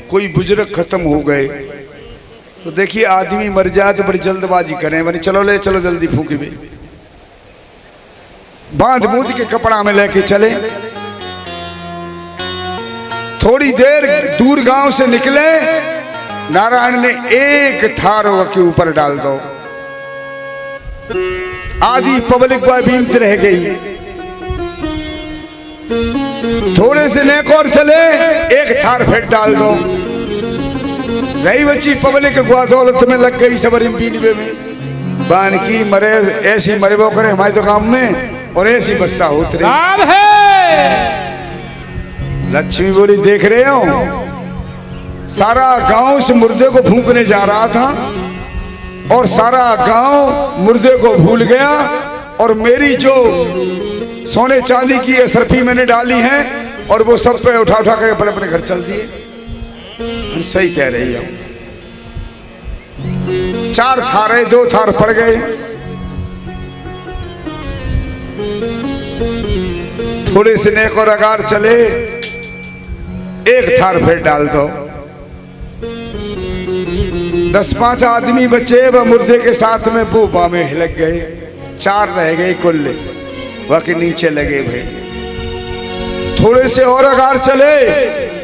कोई बुजुर्ग खत्म हो गए तो देखिए आदमी मर जाए तो बड़ी जल्दबाजी करें, बनी चलो ले चलो जल्दी फूकी भी, बांध बूंद के कपड़ा में लेके चले। थोड़ी देर दूर गांव से निकले, नारायण ने एक थार के ऊपर डाल दो, आधी पब्लिक वह बीमत रह गई। थोड़े से नेक और चले, एक थार फिर डाल दो, नहीं बची पब्लिक गुआ दौलत में लग गई सबरी बीनवे में। बान की मरे ऐसी मरे वो करे हमारे तो काम में, और ऐसी बस्सा होते रहे। लक्ष्मी बोली देख रहे हो, सारा गांव उस मुर्दे को फूंकने जा रहा था और सारा गांव मुर्दे को भूल गया, और मेरी जो सोने चांदी की असरफी मैंने डाली है और वो सब पे उठा उठा के अपने अपने घर चल दिए। सही कह रही है, 4 थारे 2 थार पड़ गए। थोड़े से नेक और अगार चले, एक थार फिर डाल दो, 10-5 आदमी बचे व मुर्दे के साथ में बूबा में हिलक गए। 4 रह गए कुल्ले, बाकी नीचे लगे भाई। थोड़े से और अगार चले,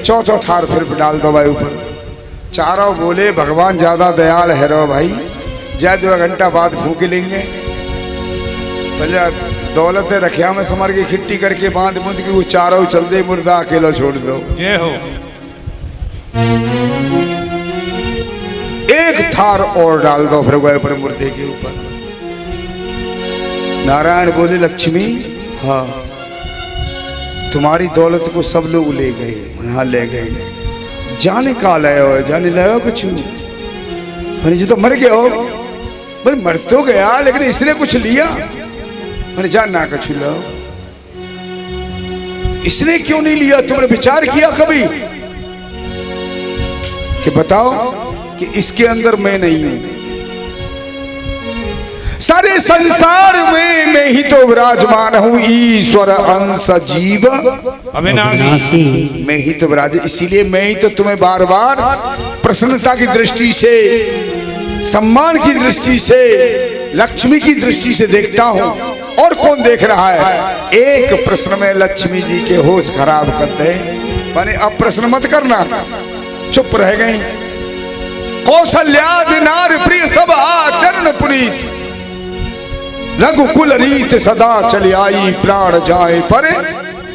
4था थार फिर डाल दो भाई ऊपर। चारों बोले भगवान ज्यादा दयाल है रो भाई, ज्यादा 2 घंटा बाद फूक लेंगे। भले दौलत रखिया में समर की खिट्टी करके बांध बूंद की वो चारों चल दे, मुर्दा अकेला छोड़ दो। ये हो एक थार और डाल दो फिर गए पर मुर्दे के ऊपर। नारायण बोले लक्ष्मी हाँ तुम्हारी दौलत को सब लोग ले गए, हाँ ले गए, जाने का लाया हो, जाने लाया कुछ मैंने जी तो मर गया हो, मैंने मर तो गया लेकिन इसने कुछ लिया, मैंने जानना कुछ लो, इसने क्यों नहीं लिया? तुमने विचार किया कभी कि बताओ कि इसके अंदर मैं नहीं हूं, सारे संसार में मैं ही तो विराजमान हूं, ईश्वर अंश जीव अविनाशी, मैं ही तो विराज, इसीलिए मैं ही तो तुम्हें बार बार प्रसन्नता की दृष्टि से, सम्मान की दृष्टि से, लक्ष्मी की दृष्टि से देखता हूं। और कौन देख रहा है? एक प्रश्न में लक्ष्मी जी के होश खराब करते हैं, माने अब प्रश्न मत करना, चुप रह गई। कौशल्यादि नार प्रिय सब आचरण पुनीत, रघुकुल रीत सदा चली आई, प्राण जाए पर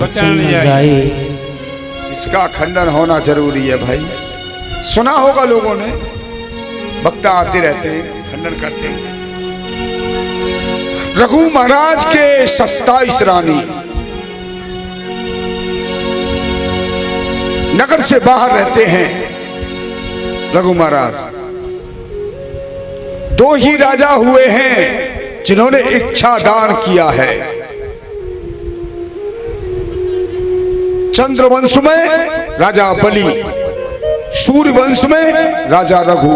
बचन जाए। इसका खंडन होना जरूरी है भाई। सुना होगा लोगों ने, वक्ता आते रहते हैं खंडन करते हैं। रघु महाराज के 27 रानी नगर से बाहर रहते हैं। रघु महाराज 2 ही राजा हुए हैं जिन्होंने इच्छा दान किया है। चंद्रवंश में राजा बलि, सूर्यवंश में राजा रघु।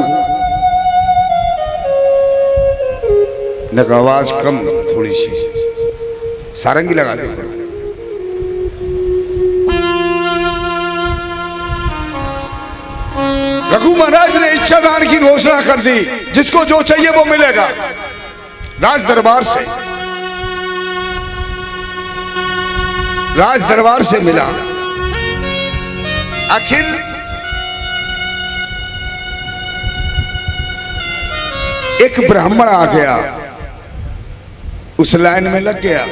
नका आवाज कम थोड़ी सी, सारंगी लगा दे। रघु महाराज ने इच्छा दान की घोषणा कर दी, जिसको जो चाहिए वो मिलेगा। राज दरबार से मिला। आखिर एक ब्राह्मण आ गया, उस लाइन में लग गया,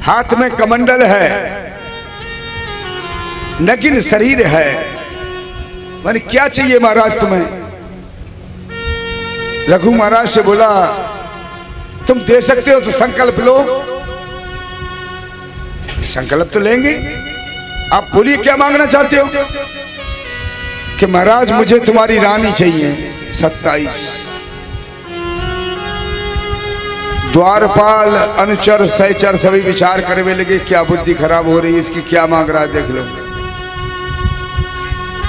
हाथ में कमंडल है, नगिन शरीर है। मैंने क्या चाहिए महाराज तुम्हें? रघु महाराज से बोला तुम दे सकते हो तो संकल्प लो। संकल्प तो लेंगे, आप बोलिए क्या मांगना चाहते हो? कि महाराज मुझे तुम्हारी रानी चाहिए 27। द्वारपाल अनुचर सहचर सभी विचार करने लगे, क्या बुद्धि खराब हो रही है इसकी, क्या मांग रहा है देख लो।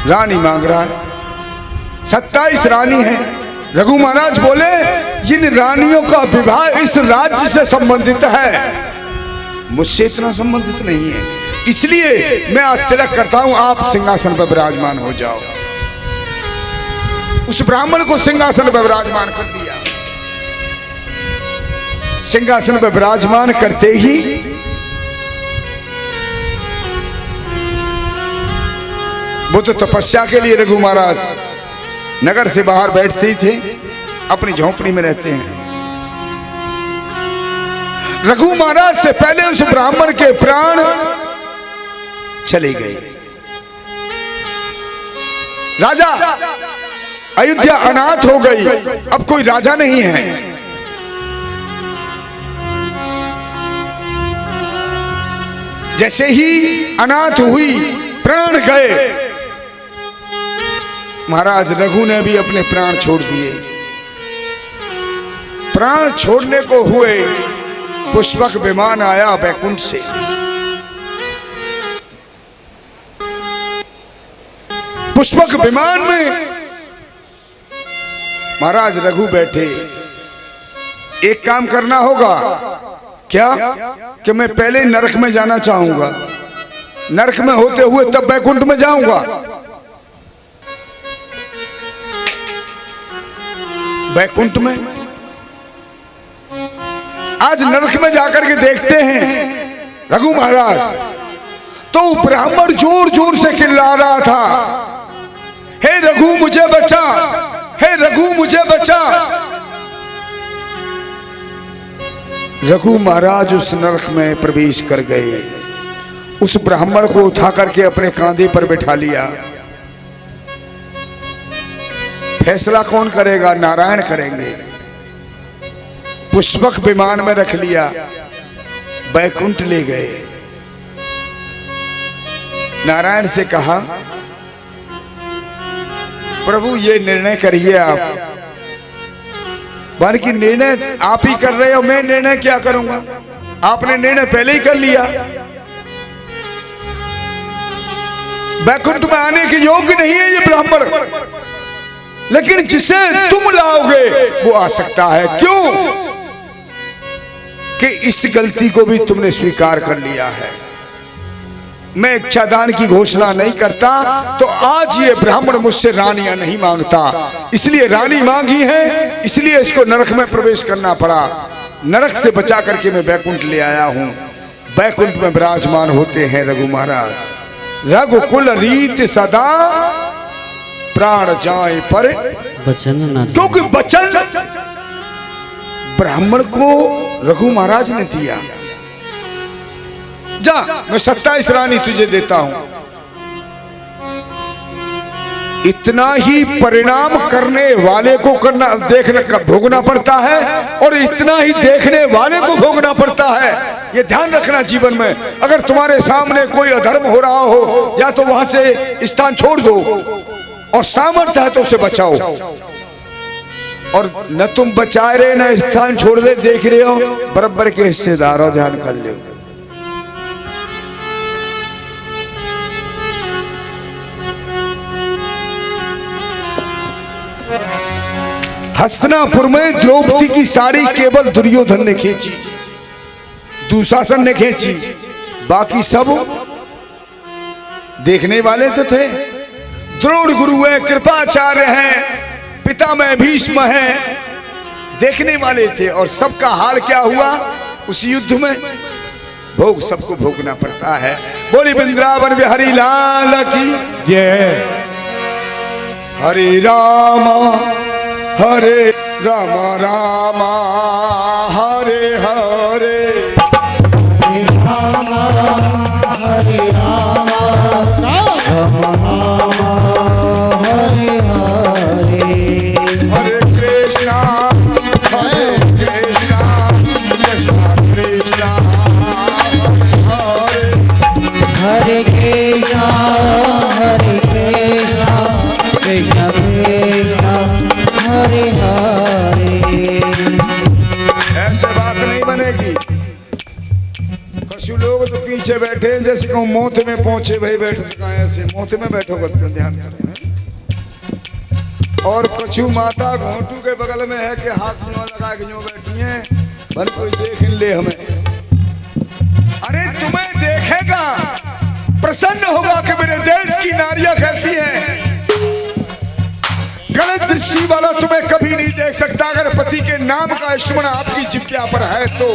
रानी मांग रहा है, 27 रानी है। रघु महाराज बोले इन रानियों का विवाह इस राज्य से संबंधित है, मुझसे इतना संबंधित नहीं है। इसलिए मैं आज तिलक करता हूं, आप सिंहासन पर विराजमान हो जाओ। उस ब्राह्मण को सिंहासन पर विराजमान कर दिया। सिंहासन पर विराजमान करते ही वो तो तपस्या के लिए रघु महाराज नगर से बाहर बैठते ही थे, अपनी झोंपड़ी में रहते हैं। रघु महाराज से पहले उस ब्राह्मण के प्राण चले गए। राजा अयोध्या अनाथ हो गई, अब कोई राजा नहीं है। जैसे ही अनाथ हुई, प्राण गए, महाराज रघु ने भी अपने प्राण छोड़ दिए। प्राण छोड़ने को हुए, पुष्पक विमान आया बैकुंठ से। पुष्पक विमान में महाराज रघु बैठे। एक काम करना होगा, क्या कि मैं पहले नरक में जाना चाहूंगा, नरक में होते हुए तब बैकुंठ में जाऊंगा। बैकुंठ में आज नरक में जाकर के देखते हैं रघु महाराज, तो ब्राह्मण जोर जोर से चिल्ला रहा था, हे रघु मुझे बचा, हे रघु मुझे बचा। रघु महाराज उस नरक में प्रवेश कर गए। उस ब्राह्मण को उठा करके अपने कांधे पर बैठा लिया। फैसला कौन करेगा? नारायण करेंगे। पुष्पक विमान में रख लिया, बैकुंठ ले गए। नारायण से कहा, प्रभु ये निर्णय करिए आप, बार की निर्णय आप ही कर रहे हो, मैं निर्णय क्या करूंगा? आपने निर्णय पहले ही कर लिया। बैकुंठ में आने के योग्य नहीं है ये ब्राह्मण, लेकिन जिसे तुम लाओगे वो आ सकता है। क्यों कि इस गलती को भी तुमने स्वीकार कर लिया है। मैं इच्छादान की घोषणा नहीं करता तो आज ये ब्राह्मण मुझसे रानियां नहीं मांगता, इसलिए रानी मांगी है, इसलिए इसको नरक में प्रवेश करना पड़ा। नरक से बचा करके मैं बैकुंठ ले आया हूं। बैकुंठ में विराजमान होते हैं रघु महाराज। रघुकुल रीत सदा प्राण जाए पर बचन न, क्योंकि बचन ब्राह्मण को रघु महाराज ने दिया। जा, मैं 27 रानी तुझे देता हूं। इतना ही परिणाम करने वाले को करना देखने का भोगना पड़ता है, और इतना ही देखने वाले को भोगना पड़ता है। ये ध्यान रखना जीवन में। अगर तुम्हारे सामने कोई अधर्म हो रहा हो, या तो वहां से स्थान छोड़ दो, और सामर्थ्य है तो उसे बचाओ। और न तुम बचा रहे न स्थान छोड़ रहे, देख रहे हो, बराबर के हिस्सेदार हो, ध्यान कर लो। हस्तिनापुर में द्रौपदी की साड़ी केवल दुर्योधन ने खींची, दुशासन ने खींची, बाकी सब देखने वाले तो थे। द्रोण गुरु है, कृपाचार्य हैं, पिता में भीष्म है, देखने वाले थे। और सबका हाल क्या हुआ उस युद्ध में? भोग सबको भोगना पड़ता है। बोली वृंदावन बिहारी लाल की जय। हरे रामा रामा रामा हरे हरे, हरे रामा रामा रामा हरे हरे, हरे कृष्णा कृष्णा कृष्णा हरे हरे, हरे कृष्णा कृष्णा कृष्णा हरे हरे। ऐसे बात नहीं बनेगी। कुछ लोग तो पीछे बैठे हैं जैसे कहूँ मोते में पहुंचे भाई, बैठे ऐसे मोते में बैठो, ध्यान करो। और कछु माता घोटू के बगल में है कि हाथ में लगा के जो बैठी है, भले कोई देख ले हमें। अरे तुम्हें देखेगा प्रसन्न होगा कि मेरे देश की नारियां कैसी हैं। गलत दृष्टि वाला तुम्हें कभी नहीं देख सकता अगर पति के नाम का स्मरण आपकी जिह्वा पर है तो।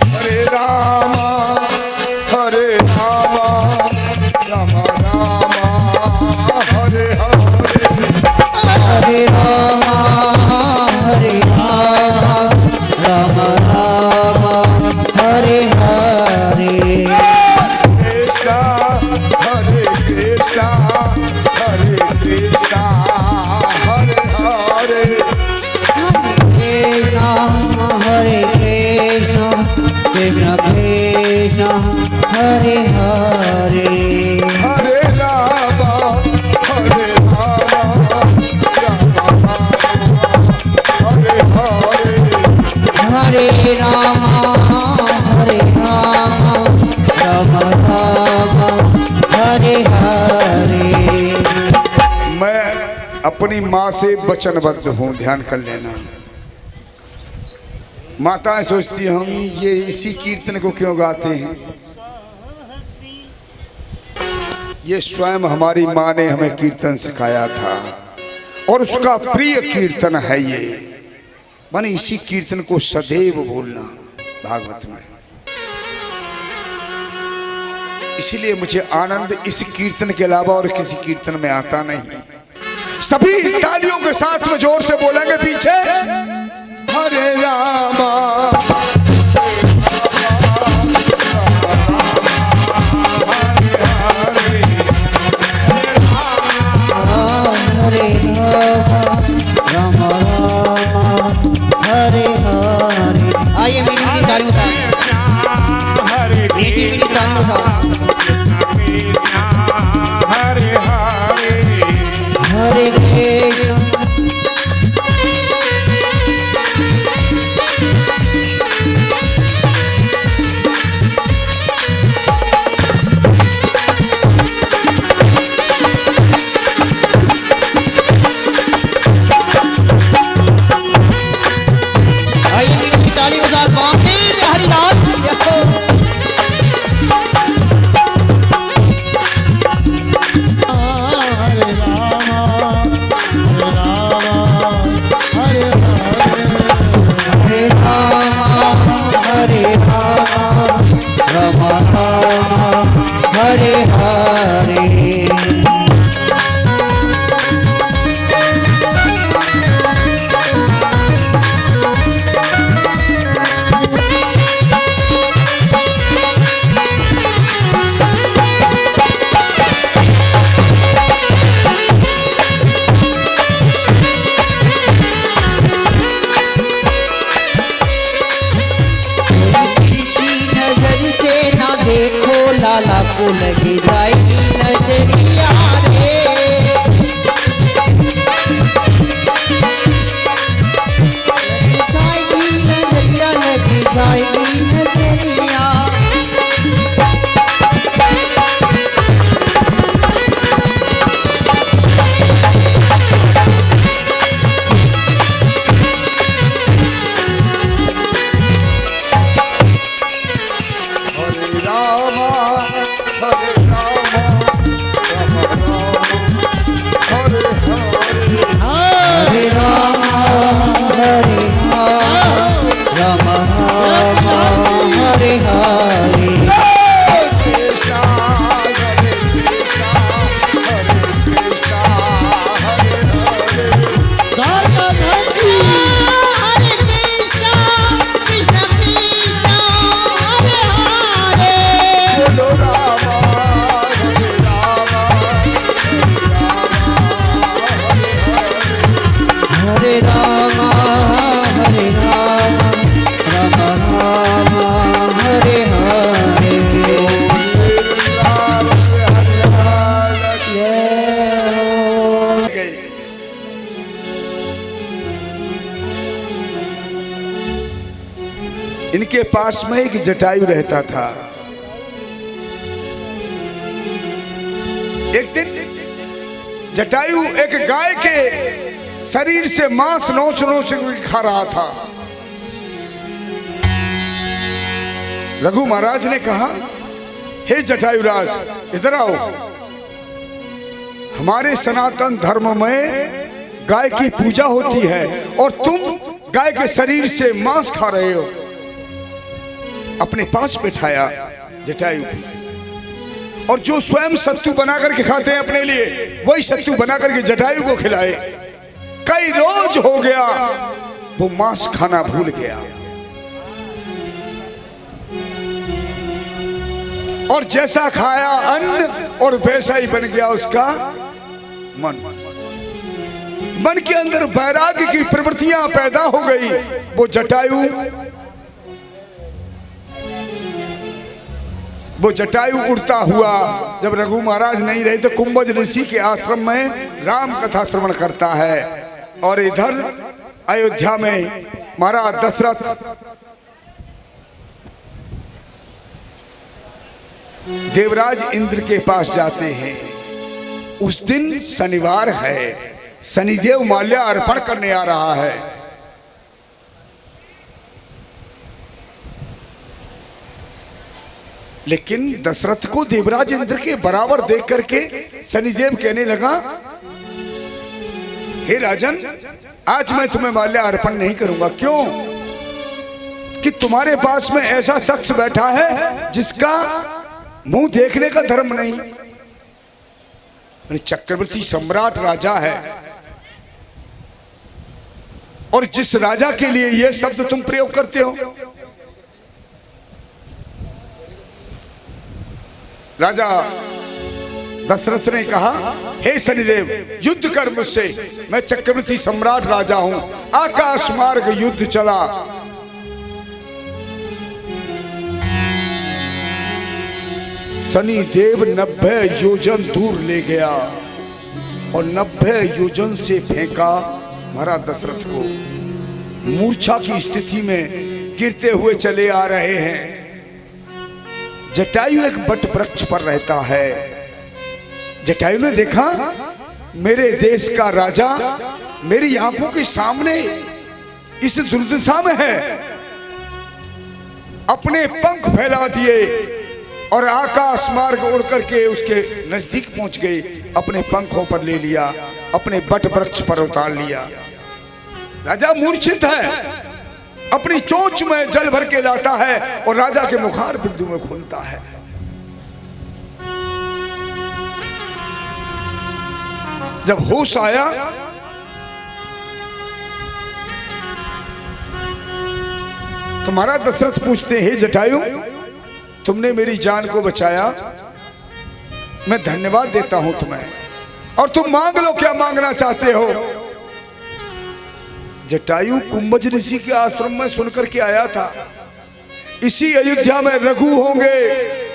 हरे रामा हरे रामा रामा रामा हरे हरे। हरे रामा हरे रामा रामा रामा हरे हरे। कृष्णा हरे कृष्णा हरे कृष्णा हरे हरे। कृष्णा हरे कृष्णा कृष्णा कृष्णा हरे हरे। हरे रामा हरे रामा रामा हरे हरे। हरे रामा हरे रामा रामा रामा हरे हरे। मैं अपनी माँ से वचनबद्ध हूँ, ध्यान कर लेना। माताएं सोचती होंगी ये इसी कीर्तन को क्यों गाते हैं। ये स्वयं हमारी माँ ने हमें कीर्तन सिखाया था और उसका प्रिय कीर्तन है ये। माने इसी कीर्तन को सदैव बोलना भागवत में। इसलिए मुझे आनंद इस कीर्तन के अलावा और किसी कीर्तन में आता नहीं। सभी तालियों के साथ में जोर से बोलेंगे पीछे हरे रामा हरे रामा रामा रामा हरे हरे। आइए मीठी मीठी तालियों से, मीठी मीठी तालियों से। हरे हरे हरे कृष्ण हरे हरे। देखो लाला को लगी जाएगी नजरिया रे। जाएगी नजरिया लगी जाएगी नजरिया। इनके पास में एक जटायु रहता था। एक दिन जटायु एक गाय के शरीर से मांस नोच नोच खा रहा था। रघु महाराज ने कहा, हे जटायुराज इधर आओ, हमारे सनातन धर्म में गाय की पूजा होती है और तुम गाय के शरीर से मांस खा रहे हो। अपने पास बैठाया जटायु, और जो स्वयं सत्तू बना करके खाते हैं अपने लिए, वही सत्तू बना करके जटायु को खिलाए। कई रोज हो गया वो मांस खाना भूल गया, और जैसा खाया अन्न और वैसा ही बन गया उसका मन। मन के अंदर वैराग्य की प्रवृत्तियां पैदा हो गई। वो जटायु उड़ता हुआ जब रघु महाराज नहीं रहे तो कुंभज ऋषि के आश्रम में राम कथा श्रवण करता है। और इधर अयोध्या में महाराज दशरथ देवराज इंद्र के पास जाते हैं। उस दिन शनिवार है, शनिदेव माल्या अर्पण करने आ रहा है। लेकिन दशरथ को देवराज इंद्र के बराबर देख करके शनिदेव कहने लगा, हे राजन, आज मैं तुम्हें माल्या अर्पण नहीं करूंगा। क्यों? कि तुम्हारे पास में ऐसा शख्स बैठा है जिसका मुंह देखने का धर्म नहीं। चक्रवर्ती सम्राट राजा है, और जिस राजा के लिए यह शब्द तुम प्रयोग करते हो। राजा दशरथ ने कहा, हे शनिदेव, युद्ध कर मुझसे, मैं चक्रवर्ती सम्राट राजा हूं। आकाश मार्ग युद्ध चला। शनिदेव 90 योजन दूर ले गया और 90 योजन से फेंका महाराज दशरथ को। मूर्छा की स्थिति में गिरते हुए चले आ रहे हैं। जटायु एक बट वृक्ष पर रहता है। जटायु ने देखा, मेरे देश का राजा मेरी आंखों के सामने इस दुर्दशा में है। अपने पंख फैला दिए और आकाश मार्ग उड़ करके उसके नजदीक पहुंच गए। अपने पंखों पर ले लिया, अपने बट वृक्ष पर उतार लिया। राजा मूर्छित है, अपनी चोंच में जल भर के लाता है और राजा के मुखार बिंदु में खुलता है। जब होश आया तो महाराज दशरथ पूछते हैं, जटायु, तुमने मेरी जान को बचाया, मैं धन्यवाद देता हूं तुम्हें, और तुम मांग लो, क्या मांगना चाहते हो। जटायु कुंभज ऋषि के आश्रम में सुनकर के आया था, इसी अयोध्या में रघु होंगे,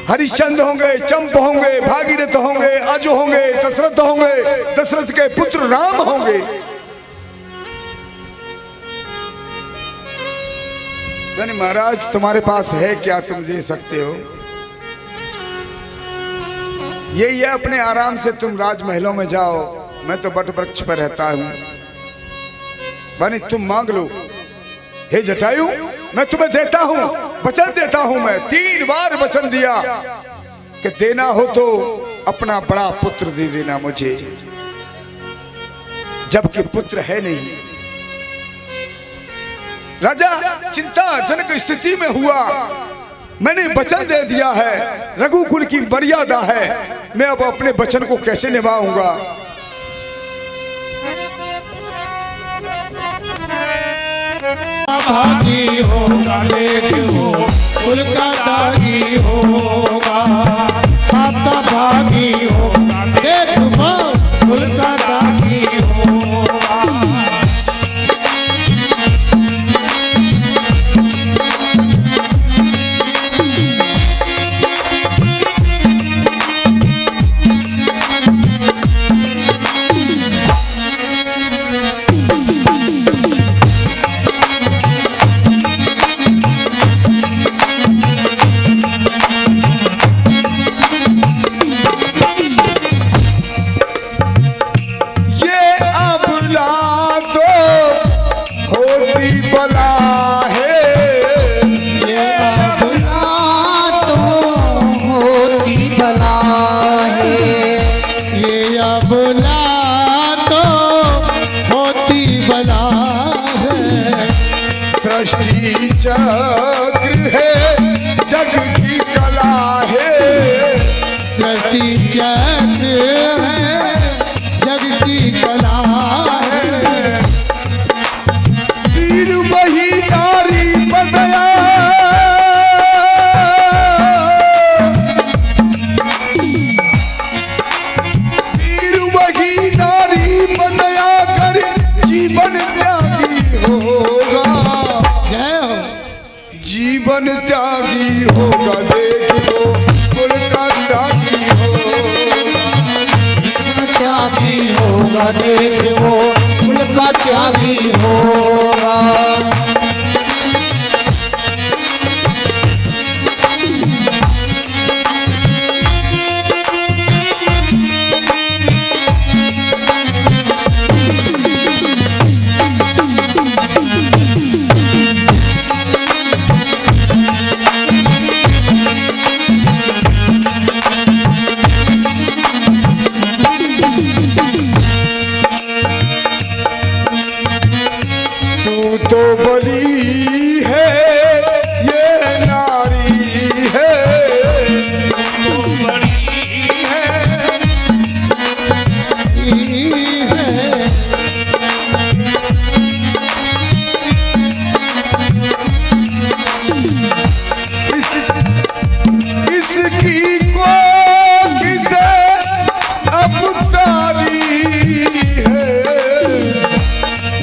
हरिश्चंद्र होंगे, चंप होंगे, भागीरथ होंगे, अज होंगे, दशरथ होंगे, दशरथ के पुत्र राम होंगे। यानी महाराज तुम्हारे पास है क्या, तुम दे सकते हो। यही है, अपने आराम से तुम राजमहलों में जाओ, मैं तो बट वृक्ष पर रहता हूं। बनी तुम मांग लो। हे जटायु, मैं तुम्हें देता हूं, वचन देता हूं। मैं 3 बार वचन दिया कि देना हो तो अपना बड़ा पुत्र दे देना मुझे, जबकि पुत्र है नहीं। राजा चिंताजनक स्थिति में हुआ। मैंने वचन दे दिया है, रघुकुल की मर्यादा है, मैं अब अपने वचन को कैसे निभाऊंगा। भागी होगा देखो उनका दागी होगा, आपका भागी होगा देखो उनका दागी होगा। बला है। ये अबला तो होती बला है। सृष्टि चक्र है जग की कला है। सृष्टि चक्र है जग की कला है। वीर वही नारी बनया, वीर वही नारी बनया कर जीवन त्यागी होगा। जय हो। जीवन त्यागी होगा, देखो कुल का त्यागी होगा। त्यागी होगा, देख वो कुल का त्यागी होगा। तू तो बली है ये नारी है। तो बड़ी है इसकी को किसे अब तारी है।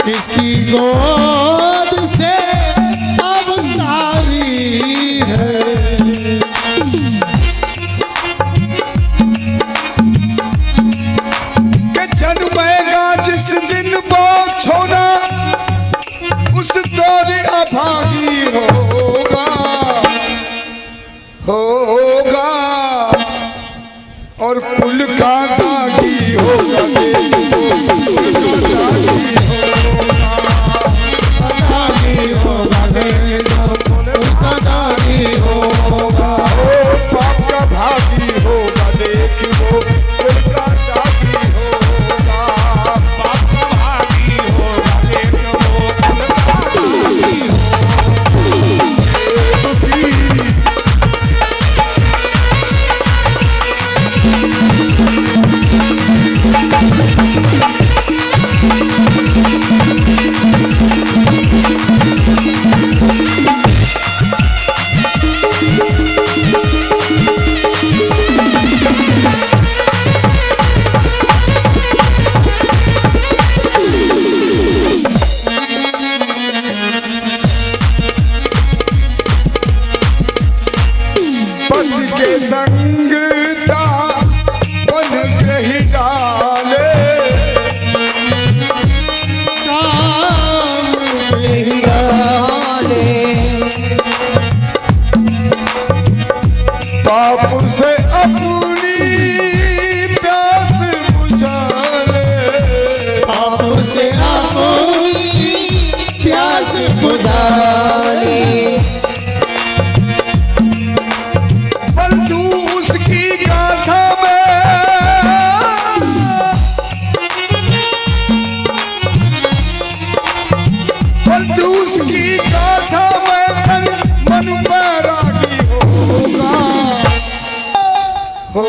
इसकी गोद से अब तारी है। कि जन्मेगा जिस दिन वो छोड़ा उस तारी अभागी होगा, होगा और कुल का दागी होगा। देखो कुल का दागी होगा। दागी होगा, देखो उनका दागी होगा। ओ पाप का भागी होगा, देखो कुल का दागी होगा। पाप का भागी होगा, देखो उनका दागी होगा। पति के संग सा वन ग्रही डाले। पाप से अपनी प्यास बुझा ले। आप से अपनी प्यास बुझा डाली पर तू उसकी गाथा में, पर तू उसकी गाथा में तन मन बैरागी होगा। हो